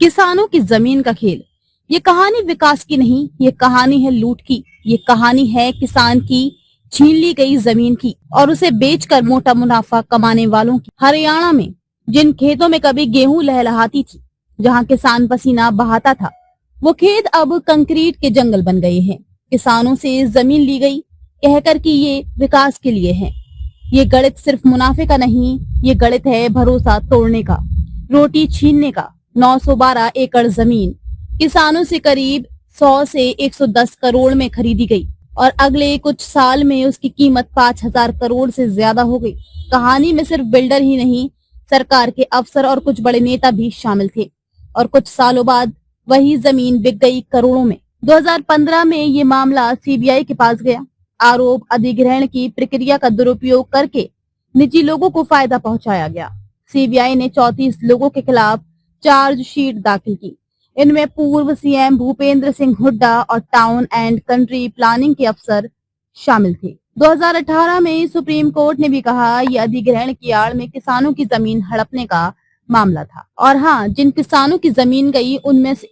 किसानों की जमीन का खेल। ये कहानी विकास की नहीं, ये कहानी है लूट की। ये कहानी है किसान की छीन ली गई जमीन की और उसे बेचकर मोटा मुनाफा कमाने वालों की। हरियाणा में जिन खेतों में कभी गेहूं लहलहाती थी, जहां किसान पसीना बहाता था, वो खेत अब कंक्रीट के जंगल बन गए हैं। किसानों से जमीन ली गई कहकर कि ये विकास के लिए है। ये गणित सिर्फ मुनाफे का नहीं, ये गणित है भरोसा तोड़ने का, रोटी छीनने का। 912 एकड़ जमीन किसानों से करीब 100 से 110 करोड़ में खरीदी गई और अगले कुछ साल में उसकी कीमत 5000 करोड़ से ज्यादा हो गई। कहानी में सिर्फ बिल्डर ही नहीं, सरकार के अफसर और कुछ बड़े नेता भी शामिल थे और कुछ सालों बाद वही जमीन बिक गई करोड़ों में। 2015 में ये मामला सीबीआई के पास गया। आरोप अधिग्रहण की प्रक्रिया का दुरुपयोग करके निजी लोगों को फायदा पहुंचाया गया। सीबीआई ने 34 लोगों के खिलाफ चार्जशीट दाखिल की। इनमें पूर्व सीएम भूपेंद्र सिंह हुड्डा और टाउन एंड कंट्री प्लानिंग के अफसर शामिल थे। 2018 में सुप्रीम कोर्ट ने भी कहा यह अधिग्रहण की आड़ में किसानों की जमीन हड़पने का मामला था। और हाँ, जिन किसानों की जमीन गई उनमें से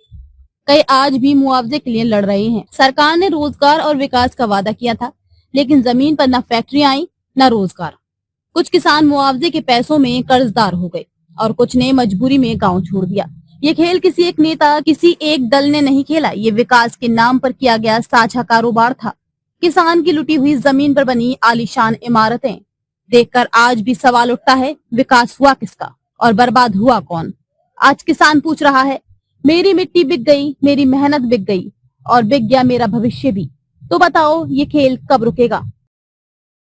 कई आज भी मुआवजे के लिए लड़ रहे हैं। सरकार ने रोजगार और विकास का वादा किया था, लेकिन जमीन पर न फैक्ट्रियां आई न रोजगार। कुछ किसान मुआवजे के पैसों में कर्जदार हो गए और कुछ ने मजबूरी में गांव छोड़ दिया। ये खेल किसी एक नेता, किसी एक दल ने नहीं खेला। ये विकास के नाम पर किया गया साझा कारोबार था। किसान की लुटी हुई जमीन पर बनी आलीशान इमारतें देखकर आज भी सवाल उठता है, विकास हुआ किसका और बर्बाद हुआ कौन? आज किसान पूछ रहा है, मेरी मिट्टी बिक गई, मेरी मेहनत बिक गई और बिक गया मेरा भविष्य भी। तो बताओ ये खेल कब रुकेगा?